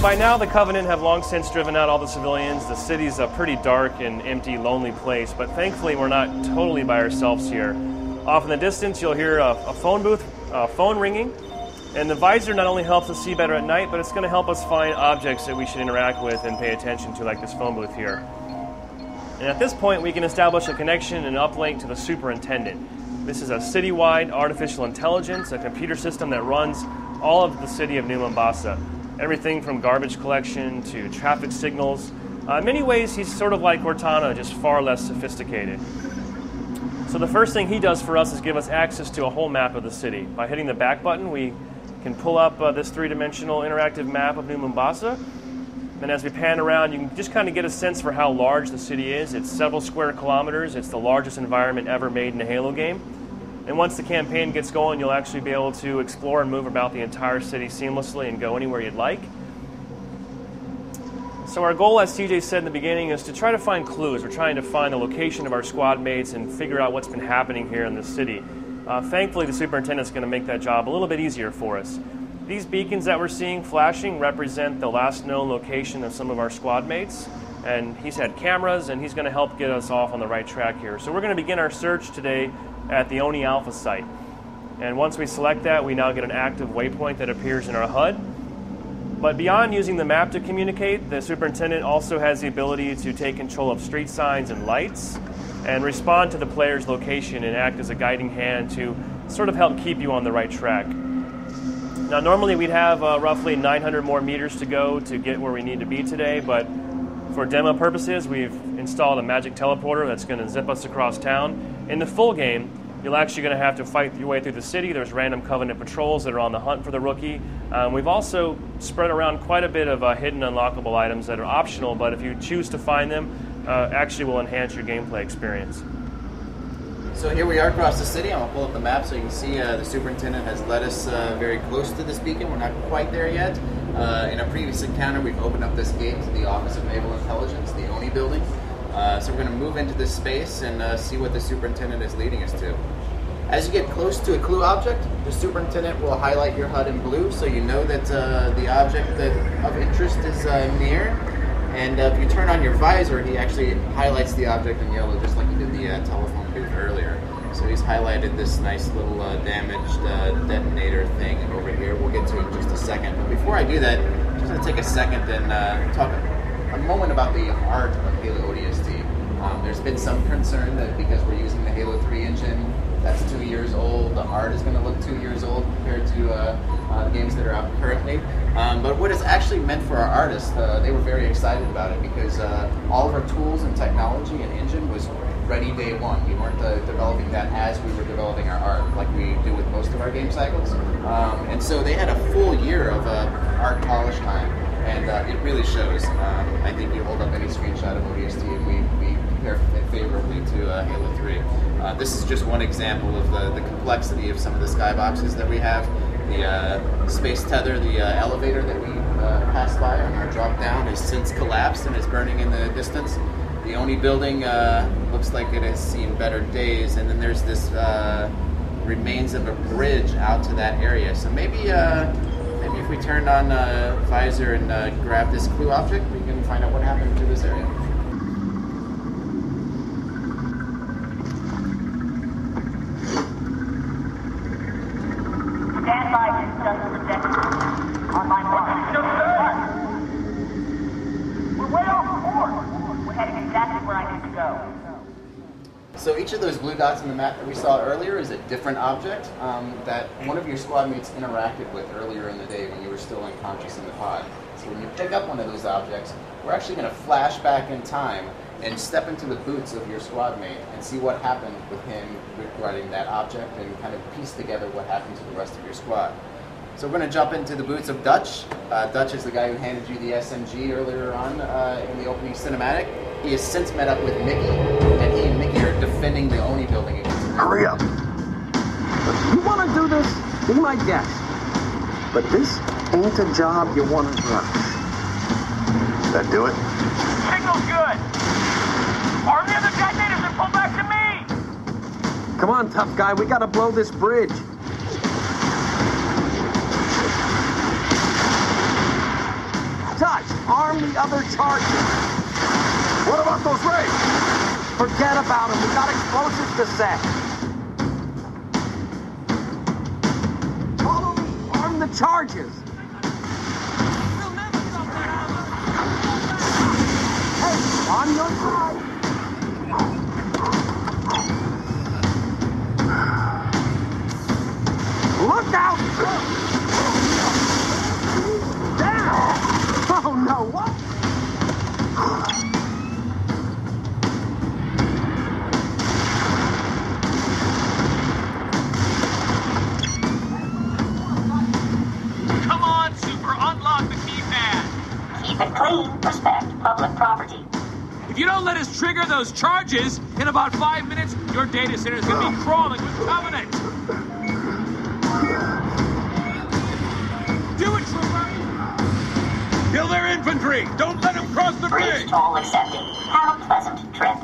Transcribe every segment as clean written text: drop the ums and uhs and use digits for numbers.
By now, the Covenant have long since driven out all the civilians. The city's a pretty dark and empty, lonely place, but thankfully we're not totally by ourselves here. Off in the distance, you'll hear a phone ringing, and the visor not only helps us see better at night, but it's going to help us find objects that we should interact with and pay attention to, like this phone booth here. And at this point, we can establish a connection and uplink to the superintendent. This is a citywide artificial intelligence, a computer system that runs all of the city of New Mombasa. Everything from garbage collection to traffic signals. In many ways, he's sort of like Cortana, just far less sophisticated. So the first thing he does for us is give us access to a whole map of the city. By hitting the back button, we can pull up this three-dimensional interactive map of New Mombasa. And as we pan around, you can just kind of get a sense for how large the city is. It's several square kilometers. It's the largest environment ever made in a Halo game. And once the campaign gets going, you'll actually be able to explore and move about the entire city seamlessly and go anywhere you'd like. So our goal, as TJ said in the beginning, is to try to find clues. We're trying to find the location of our squad mates and figure out what's been happening here in the city. Thankfully, the superintendent's going to make that job a little bit easier for us. These beacons that we're seeing flashing represent the last known location of some of our squad mates. And he's had cameras, and he's going to help get us off on the right track here. So we're going to begin our search today at the Oni Alpha site. And once we select that, we now get an active waypoint that appears in our HUD. But beyond using the map to communicate, the superintendent also has the ability to take control of street signs and lights and respond to the player's location and act as a guiding hand to sort of help keep you on the right track. Now, normally we'd have roughly 900 more meters to go to get where we need to be today, but for demo purposes, we've installed a magic teleporter that's going to zip us across town. In the full game, you're actually going to have to fight your way through the city. There's random Covenant patrols that are on the hunt for the rookie. We've also spread around quite a bit of hidden unlockable items that are optional, but if you choose to find them, actually will enhance your gameplay experience. So here we are across the city. I'm going to pull up the map so you can see the superintendent has led us very close to this beacon. We're not quite there yet. In a previous encounter, we've opened up this gate to the Office of Naval Intelligence, the ONI building. So we're going to move into this space and see what the superintendent is leading us to. As you get close to a clue object, the superintendent will highlight your HUD in blue so you know that the object of interest is near. And if you turn on your visor, he actually highlights the object in yellow just like he did the telephone booth earlier. So he's highlighted this nice little damaged detonator thing over here. We'll get to it in just a second. But before I do that, I'm just going to take a second and talk a moment about the art of Halo ODST. There's been some concern that because we're using the Halo 3 engine that's 2 years old, the art is going to look 2 years old compared to the games that are out currently. But what it's actually meant for our artists, they were very excited about it because all of our tools and technology and engine was ready day one. We weren't developing that as we were developing our art like we do with most of our game cycles. And so they had a full year of art polish time. And it really shows. I think you hold up any screenshot of ODST and we compare it favorably to Halo 3. This is just one example of the complexity of some of the skyboxes that we have. The space tether, the elevator that we passed by on our drop down has since collapsed and is burning in the distance. The Oni building looks like it has seen better days, and then there's this remains of a bridge out to that area. So maybe if we turn on visor and grab this clue object, we can find out what happened to this area. Stand by, just projected. Online block. We're way off course. We're heading exactly where I need to go. So each of those blue dots in the map that we saw earlier is a different object that one of your squad mates interacted with earlier in the day when you were still unconscious in the pod. So when you pick up one of those objects, we're actually going to flash back in time and step into the boots of your squad mate and see what happened with him regarding that object and kind of piece together what happened to the rest of your squad. So we're going to jump into the boots of Dutch. Dutch is the guy who handed you the SMG earlier on in the opening cinematic. He has since met up with Mickey, and he and Mickey are defending the Oni building against him. Hurry up. You want to do this? Be my guest. But this ain't a job you want to rush. That do it? Signal's good. Arm the other detonators and pull back to me. Come on, tough guy. We got to blow this bridge. arm the other charges. What about those rays? Forget about them. We got explosives to set. Follow me. Arm the charges. Hey, on your side. Look out! Down! Oh no, what? Come on, Super, unlock the keypad. Keep it clean. Respect public property. If you don't let us trigger those charges, in about 5 minutes, your data center is going to be crawling with Covenant. Do it, Trooper! Kill their infantry! Don't let them cross the Bridge bridge! toll accepted. Have a pleasant trip.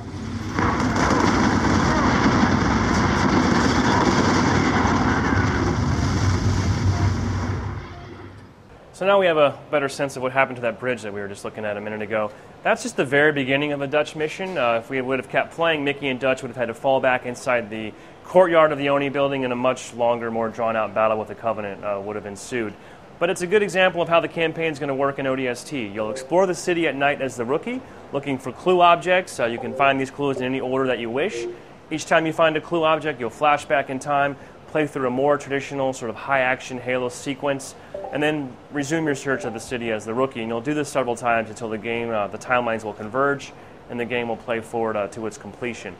So now we have a better sense of what happened to that bridge that we were just looking at a minute ago. That's just the very beginning of a Dutch mission. If we would have kept playing, Mickey and Dutch would have had to fall back inside the courtyard of the Oni building, and a much longer, more drawn-out battle with the Covenant would have ensued. But it's a good example of how the campaign is going to work in ODST. You'll explore the city at night as the rookie, looking for clue objects. You can find these clues in any order that you wish. Each time you find a clue object, you'll flash back in time, play through a more traditional sort of high-action Halo sequence, and then resume your search of the city as the rookie. And you'll do this several times until the game, the timelines will converge, and the game will play forward to its completion.